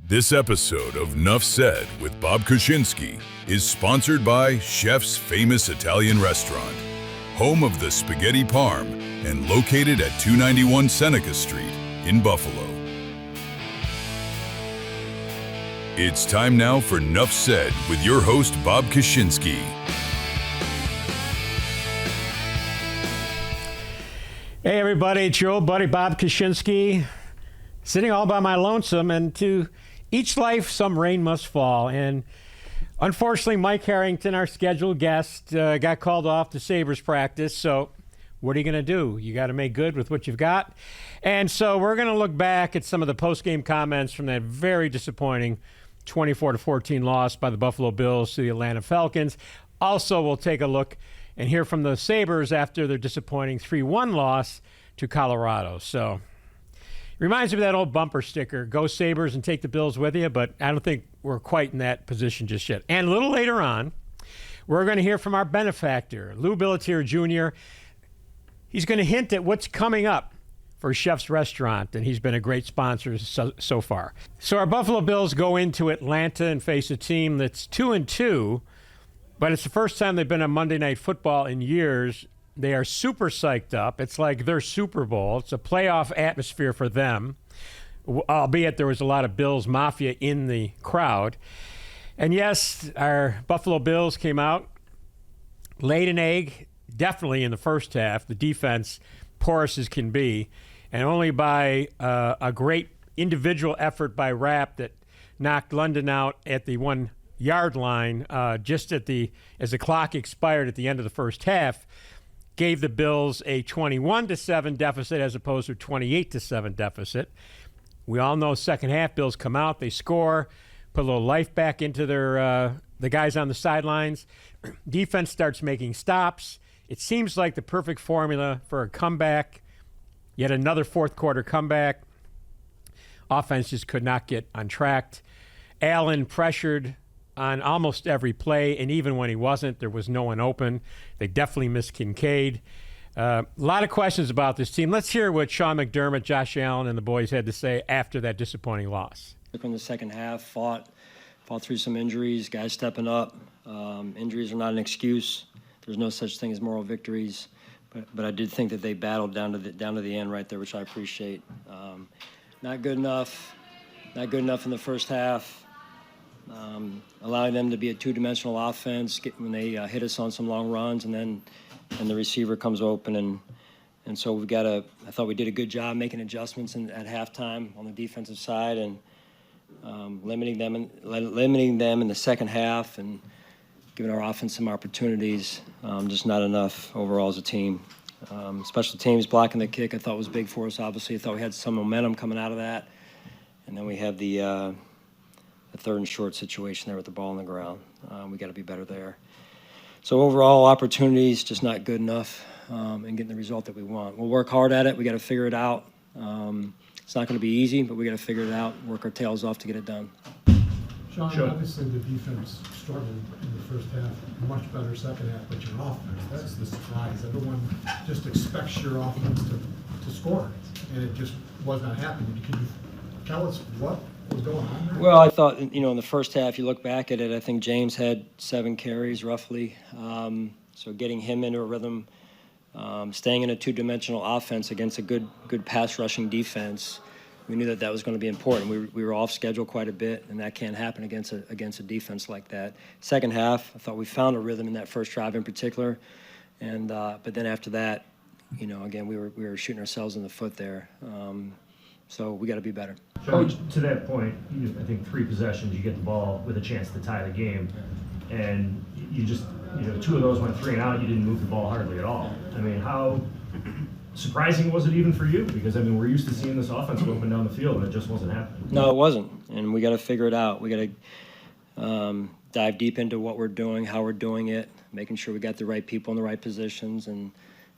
This episode of Nuff Said with Bob Kuczynski is sponsored by Chef's Famous Italian Restaurant, home of the Spaghetti Parm and located at 291 Seneca Street in Buffalo. It's time now for Nuff Said with your host, Bob Kuczynski. Hey everybody, it's your old buddy Bob Kuczynski, sitting all by my lonesome, and to each life some rain must fall. And unfortunately, Mike Harrington, our scheduled guest, got called off to Sabres practice. So what are you going to do? You got to make good with what you've got. And so we're going to look back at some of the post-game comments from that very disappointing 24-14 loss by the Buffalo Bills to the Atlanta Falcons. Also, we'll take a look and hear from the Sabres after their disappointing 3-1 loss to Colorado. So reminds me of that old bumper sticker, go Sabres and take the Bills with you, but I don't think we're quite in that position just yet. And a little later on, we're going to hear from our benefactor, Lou Billittier Jr. He's going to hint at what's coming up for Chef's Restaurant, and he's been a great sponsor so far. So our Buffalo Bills go into Atlanta and face a team that's 2-2, but it's the first time they've been on Monday Night Football in years. They are super psyched up. It's like their Super Bowl. It's a playoff atmosphere for them, albeit there was a lot of Bills Mafia in the crowd. And yes, our Buffalo Bills came out, laid an egg, definitely in the first half. The defense, porous as can be, and only by a great individual effort by Rapp that knocked London out at the 1 yard line just as the clock expired at the end of the first half, gave the Bills a 21-7 deficit as opposed to a 28-7 deficit. We all know second half, Bills come out, they score, put a little life back into the guys on the sidelines. Defense starts making stops. It seems like the perfect formula for a comeback, yet another fourth quarter comeback. Offense just could not get on track. Allen pressured on almost every play, and even when he wasn't, there was no one open. They definitely missed Kincaid. A lot of questions about this team. Let's hear what Sean McDermott, Josh Allen, and the boys had to say after that disappointing loss. In the second half, fought through some injuries, guys stepping up. Injuries are not an excuse. There's no such thing as moral victories, but I did think that they battled down to the end right there, which I appreciate. Not good enough in the first half. Allowing them to be a two-dimensional offense when they hit us on some long runs, and the receiver comes open, and so I thought we did a good job making adjustments at halftime on the defensive side, and limiting them in the second half and giving our offense some opportunities. Just not enough overall as a team. Special teams blocking the kick I thought was big for us. Obviously, I thought we had some momentum coming out of that, and then we have the third and short situation there with the ball on the ground. We got to be better there. So overall, opportunities just not good enough in getting the result that we want. We'll work hard at it. We got to figure it out. It's not going to be easy, but we got to figure it out, work our tails off to get it done. Sean, obviously the defense struggled in the first half, much better second half, but your offense, that's the surprise. Everyone just expects your offense to score, and it just was not happening. Can you tell us what was going on there? Well, I thought, in the first half, you look back at it, I think James had 7 carries roughly. So getting him into a rhythm, staying in a two-dimensional offense against a good pass rushing defense, we knew that was going to be important. We were off schedule quite a bit, and that can't happen against a defense like that. Second half, I thought we found a rhythm in that first drive in particular, and but then after that, again we were shooting ourselves in the foot there. So we got to be better. Coach, to that point, I think 3 possessions, you get the ball with a chance to tie the game, and you just, 2 of those went 3 and out. You didn't move the ball hardly at all. I mean, how surprising was it even for you? Because we're used to seeing this offense go up and down the field, and it just wasn't happening. No, it wasn't, and we got to figure it out. We got to dive deep into what we're doing, how we're doing it, making sure we got the right people in the right positions, and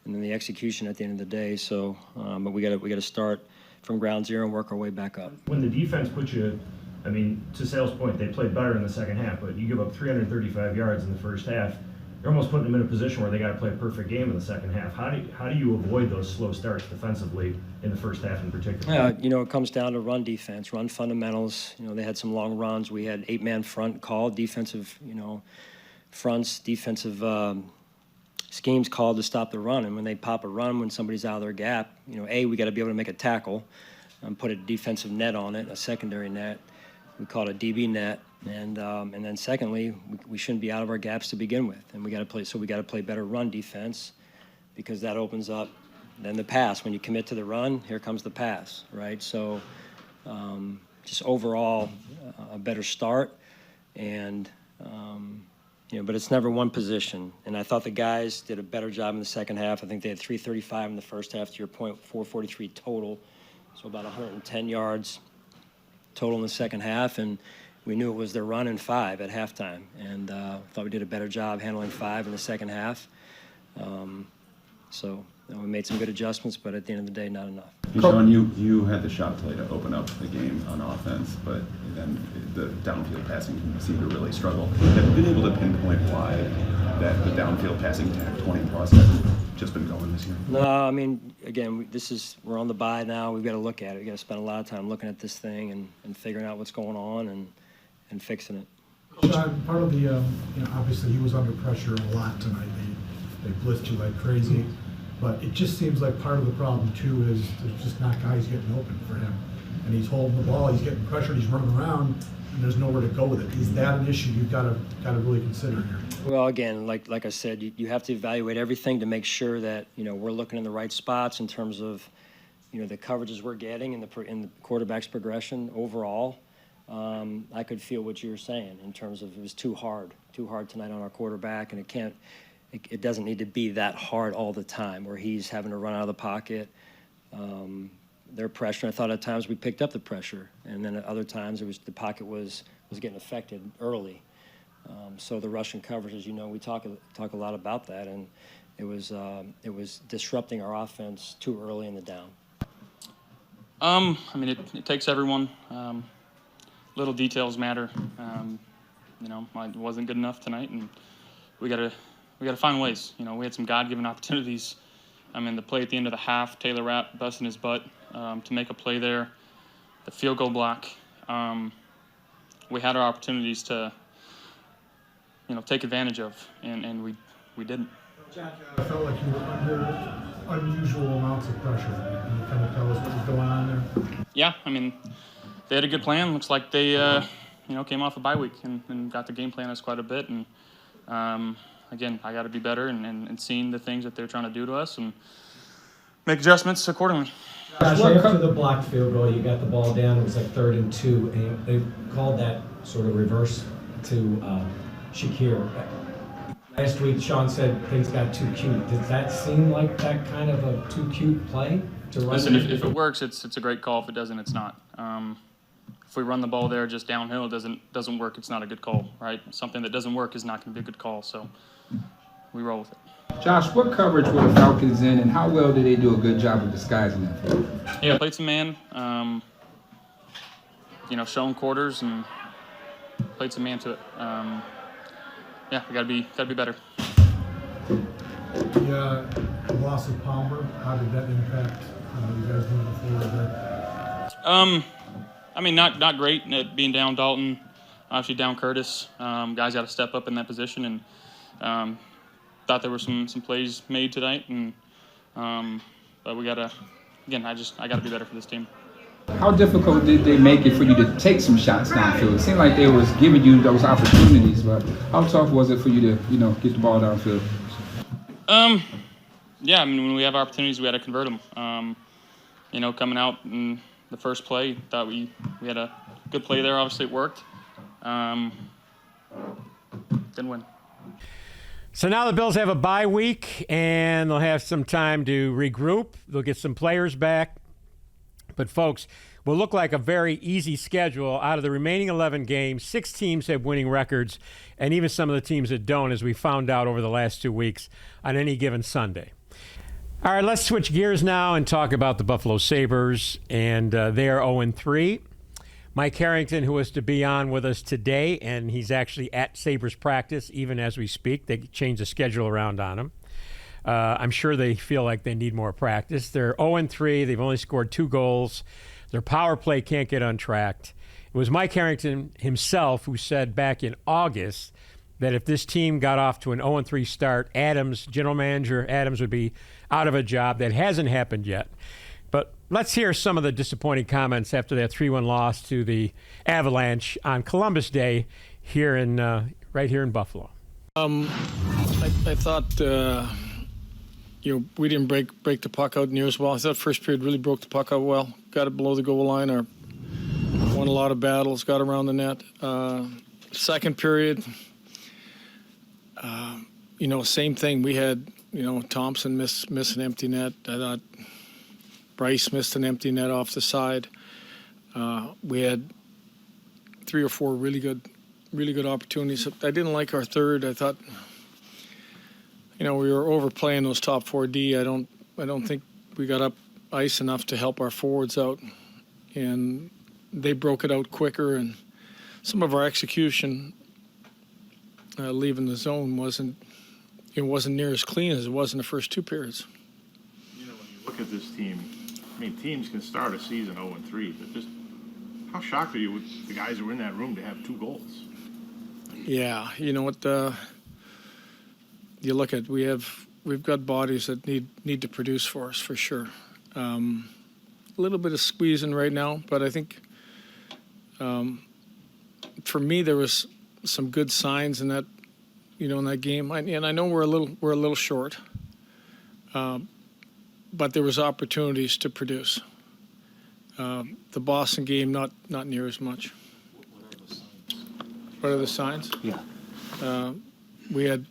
then the execution at the end of the day. So, but we got to start from ground zero and work our way back up. When the defense puts you, to Sale's point, they played better in the second half, but you give up 335 yards in the first half. you're almost putting them in a position where they got to play a perfect game in the second half. How do you avoid those slow starts defensively in the first half in particular? Yeah, it comes down to run defense, run fundamentals. They had some long runs. We had 8-man front called, defensive, fronts, defensive schemes called to stop the run. And when they pop a run, when somebody's out of their gap, we got to be able to make a tackle, put a defensive net on it, a secondary net. We call it a DB net. And then secondly, we shouldn't be out of our gaps to begin with, and we got to play better run defense, because that opens up then the pass. When you commit to the run, here comes the pass, right? So just overall a better start, and but it's never one position. And I thought the guys did a better job in the second half. I think they had 335 in the first half. To your point, 443 total, so about 110 yards total in the second half, and we knew it was their run and 5 at halftime, and thought we did a better job handling 5 in the second half. So we made some good adjustments, but at the end of the day, not enough. Hey, Sean, you had the shot play to open up the game on offense, but then the downfield passing seemed to really struggle. Have you been able to pinpoint why that the downfield passing attack 20+ hasn't just been going this year? No, I mean, again, we're on the bye now. We've got to look at it. We've got to spend a lot of time looking at this thing and figuring out what's going on and fixing it. Sean, part of the, obviously he was under pressure a lot tonight. They blitzed you like crazy, but it just seems like part of the problem too is there's just not guys getting open for him, and he's holding the ball, he's getting pressured, he's running around, and there's nowhere to go with it. Is that an issue you've got to really consider here? Well, again, like I said, you have to evaluate everything to make sure that we're looking in the right spots in terms of the coverages we're getting and the quarterback's progression overall. I could feel what you were saying in terms of it was too hard tonight on our quarterback, and it doesn't need to be that hard all the time where he's having to run out of the pocket. Their pressure, I thought at times we picked up the pressure, and then at other times the pocket was getting affected early. So the Russian coverage, as you know, we talk a lot about that, and it was disrupting our offense too early in the down. I mean, it takes everyone. Little details matter. It wasn't good enough tonight, and we gotta find ways. We had some God-given opportunities. I mean, the play at the end of the half, Taylor Rapp busting his butt to make a play there, the field goal block. We had our opportunities to, take advantage of, and we didn't. I felt like you were under unusual amounts of pressure. Can you kind of tell us what was going on there? Yeah, I mean, they had a good plan. Looks like they, came off a bye week and got the game plan us quite a bit. And again, I got to be better and seeing the things that they're trying to do to us and make adjustments accordingly. Josh, after the blocked field goal, you got the ball down. It was like 3rd and 2, and they called that sort of reverse to Shakir. Last week, Sean said things got too cute. Does that seem like that kind of a too cute play to run? Listen, if it works, it's a great call. If it doesn't, it's not. If we run the ball there just downhill, it doesn't work. It's not a good call, right? Something that doesn't work is not going to be a good call. So we roll with it. Josh, what coverage were the Falcons in, and how well did they do a good job of disguising that? Yeah, played some man. Shown quarters and played some man to it. Yeah, we gotta be better. The loss of Palmer, how did that impact you guys moving forward there? I mean, not great at being down Dalton, obviously down Curtis. Guys got to step up in that position, and thought there were some plays made tonight, and but we gotta, again, I gotta be better for this team. How difficult did they make it for you to take some shots downfield? It seemed like they was giving you those opportunities, but how tough was it for you to, get the ball downfield? Yeah, I mean, when we have opportunities, we got to convert them. Coming out in the first play, thought we had a good play there. Obviously, it worked. Didn't win. So now the Bills have a bye week, and they'll have some time to regroup. They'll get some players back. But, folks, will look like a very easy schedule. Out of the remaining 11 games, 6 teams have winning records, and even some of the teams that don't, as we found out over the last 2 weeks on any given Sunday. All right, let's switch gears now and talk about the Buffalo Sabres, and they are 0-3. Mike Harrington, who was to be on with us today, and he's actually at Sabres practice even as we speak. They changed the schedule around on him. I'm sure they feel like they need more practice. They're 0-3. They've only scored 2 goals. Their power play can't get untracked. It was Mike Harrington himself who said back in August that if this team got off to an 0-3 start, General Manager Adams would be out of a job. That hasn't happened yet. But let's hear some of the disappointing comments after that 3-1 loss to the Avalanche on Columbus Day here in right here in Buffalo. I thought we didn't break the puck out near as well. I thought first period really broke the puck out well. Got it below the goal line, or won a lot of battles, got around the net. Second period, same thing. We had Thompson miss an empty net. I thought Bryce missed an empty net off the side. We had 3 or 4 really good opportunities. I didn't like our third. I thought, we were overplaying those top 4D. I don't think we got up ice enough to help our forwards out, and they broke it out quicker. And some of our execution leaving the zone wasn't near as clean as it was in the first 2 periods. When you look at this team, teams can start a season 0-3, but just how shocked are you with the guys who were in that room to have 2 goals? Yeah, you know what? You look at we've got bodies that need to produce for us for sure. A little bit of squeezing right now, but I think for me there was some good signs in that in that game. And I know we're a little short, but there was opportunities to produce. The Boston game, not near as much. What are the signs? Yeah. We had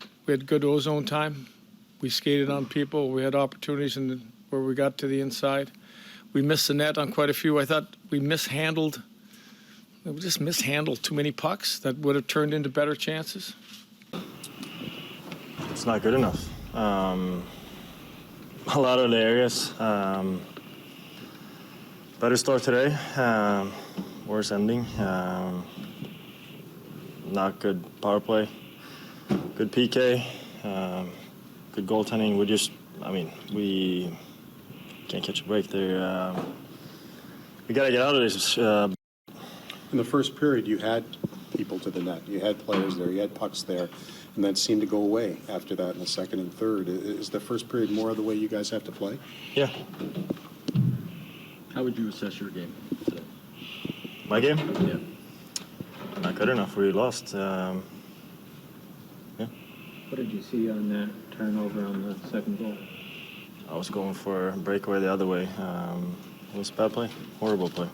good ozone time. We skated on people. We had opportunities where we got to the inside. We missed the net on quite a few. I thought we mishandled too many pucks that would have turned into better chances. It's not good enough. A lot of the areas. Better start today. Worse ending. Not good power play. Good PK. Good goaltending. We can't catch a break there. We got to get out of this. In the first period, you had people to the net. You had players there. You had pucks there. And that seemed to go away after that in the second and third. Is the first period more of the way you guys have to play? Yeah. How would you assess your game today? My game? Yeah. Not good enough. We lost. What did you see on that turnover on the second goal? I was going for a breakaway the other way. It was bad play. Horrible play.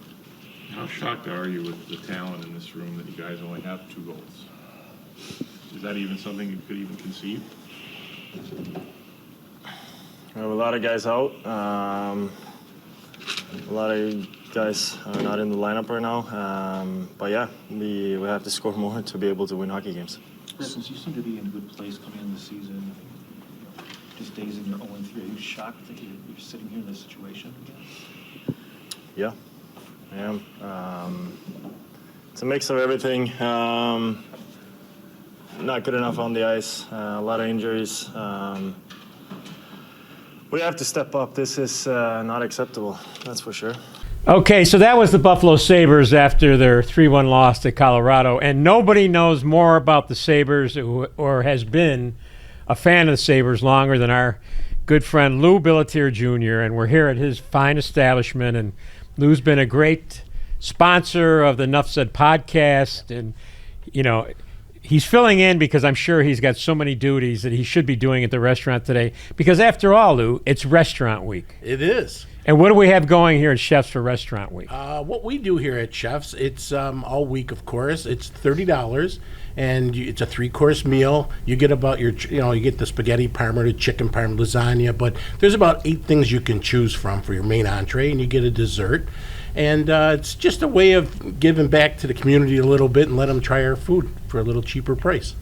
How shocked are you with the talent in this room that you guys only have 2 goals? Is that even something you could even conceive? We have a lot of guys out. A lot of guys are not in the lineup right now. But yeah, we have to score more to be able to win hockey games. Since you seem to be in a good place coming in the season, just days in your 0-3, are you shocked that you're sitting here in this situation again? Yeah, I am. It's a mix of everything. Not good enough on the ice. A lot of injuries. We have to step up. This is not acceptable, that's for sure. Okay, so that was the Buffalo Sabres after their 3-1 loss to Colorado. And nobody knows more about the Sabres or has been a fan of the Sabres longer than our good friend Lou Billittier Jr. And we're here at his fine establishment. And Lou's been a great sponsor of the Nuff Said podcast. And, he's filling in because I'm sure he's got so many duties that he should be doing at the restaurant today. Because after all, Lou, it's restaurant week. It is. And what do we have going here at Chefs for Restaurant Week? What we do here at Chefs, it's all week, of course. It's $30, and it's a 3-course meal. You get about you get the spaghetti parma, the chicken parma, lasagna, but there's about 8 things you can choose from for your main entree, and you get a dessert. And it's just a way of giving back to the community a little bit and let them try our food for a little cheaper price.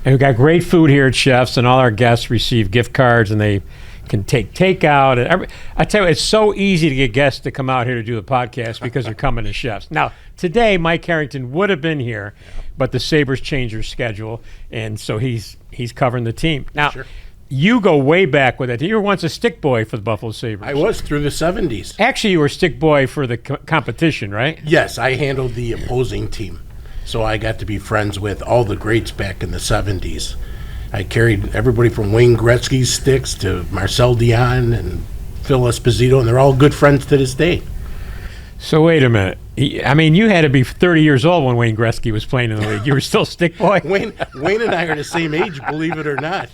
And we've got great food here at Chef's, and all our guests receive gift cards, and they can take takeout. And I tell you, it's so easy to get guests to come out here to do the podcast because they're coming to Chef's. Now, today, Mike Harrington would have been here, but the Sabres changed their schedule, and so he's covering the team. Now, you go way back with it. You were once a stick boy for the Buffalo Sabres. I was through the 70s. Actually, you were stick boy for the competition, right? Yes, I handled the opposing team. So I got to be friends with all the greats back in the 70s. I carried everybody from Wayne Gretzky's sticks to Marcel Dion and Phil Esposito, and they're all good friends to this day. So wait a minute. I mean, you had to be 30 years old when Wayne Gretzky was playing in the league. You were still stick boy? Wayne and I are the same age, believe it or not.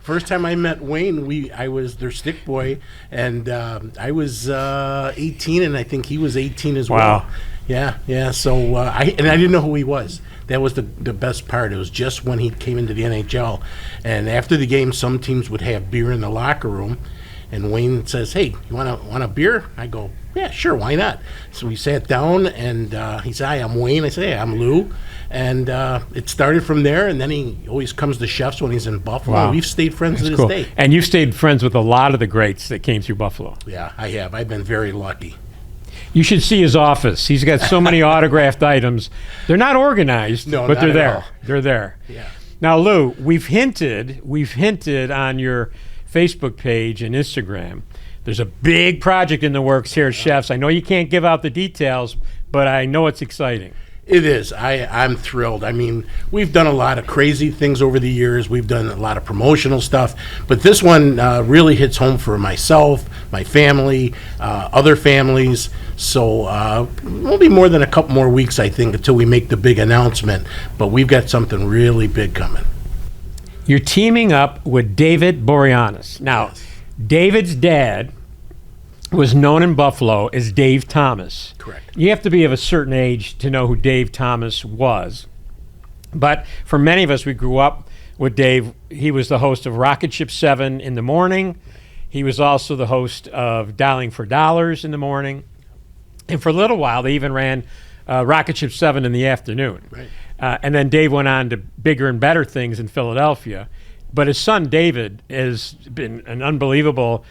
First time I met Wayne, I was their stick boy, and I was 18, and I think he was 18 as well. Wow. Yeah. So I didn't know who he was. That was the best part. It was just when he came into the NHL, and after the game, some teams would have beer in the locker room, and Wayne says, "Hey, you want a beer?" I go, "Yeah, sure, why not?" So we sat down, and he said, "Hi, I'm Wayne." I said, "Hey, I'm Lou," and it started from there. And then he always comes to Chef's when he's in Buffalo. Wow. We've stayed friends to this Cool. day. And you've stayed friends with a lot of the greats that came through Buffalo. Yeah, I have. I've been very lucky. You should see his office. He's got so many autographed items. They're not organized, No, but not they're at there. all. They're there. Yeah. Now, Lou, we've hinted on your Facebook page and Instagram. There's a big project in the works here at Chef's. I know you can't give out the details, but I know it's exciting. It is. I'm thrilled. I mean, we've done a lot of crazy things over the years. We've done a lot of promotional stuff. But this one really hits home for myself, my family, other families. So it won't be more than a couple more weeks, I think, until we make the big announcement. But we've got something really big coming. You're teaming up with David Boreanaz. Now, David's dad was known in Buffalo as Dave Thomas. Correct. You have to be of a certain age to know who Dave Thomas was. But for many of us, we grew up with Dave. He was the host of Rocket Ship 7 in the morning. He was also the host of Dialing for Dollars in the morning. And for a little while, they even ran Rocket Ship 7 in the afternoon. Right. And then Dave went on to bigger and better things in Philadelphia. But his son, David, has been an unbelievable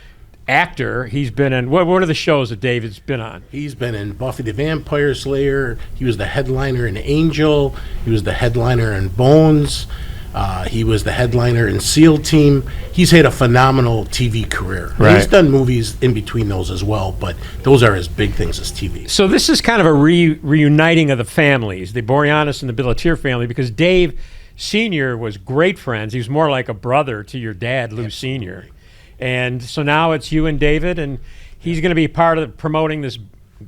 actor. He's been in, what are the shows that David's been on? He's been in Buffy the Vampire Slayer. He was the headliner in Angel. He was the headliner in Bones. He was the headliner in SEAL Team. He's had a phenomenal TV career. Right. He's done movies in between those as well, but those are his big things as TV. So this is kind of a reuniting of the families, the Boreanaz and the Billittier family, because Dave Sr. was great friends. He was more like a brother to your dad, Lou Sr. And so now it's you and David, and he's going to be part of promoting this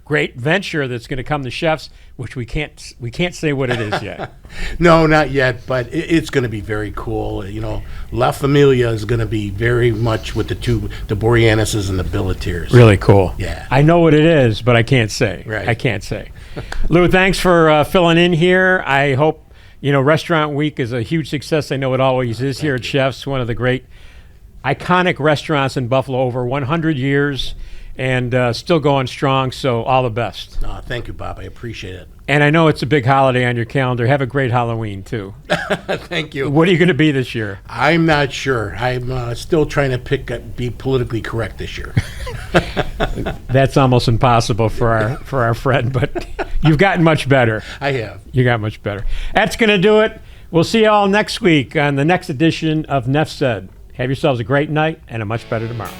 great venture that's going to come to Chef's, which we can't say what it is yet. No, not yet, but it's going to be very cool. You know, La Familia is going to be very much with the Boreanazes and the Billittiers. Really cool. Yeah. I know what it is, but I can't say. Right. I can't say. Lou, thanks for filling in here. I hope, Restaurant Week is a huge success. I know it always is here at Chef's, one of the great iconic restaurants in Buffalo, over 100 years, and still going strong, so all the best. Thank you, Bob. I appreciate it. And I know it's a big holiday on your calendar. Have a great Halloween, too. Thank you. What are you going to be this year? I'm not sure. I'm still trying to be politically correct this year. That's almost impossible for our friend, but you've gotten much better. I have. You got much better. That's going to do it. We'll see you all next week on the next edition of Nuff Said. Have yourselves a great night and a much better tomorrow.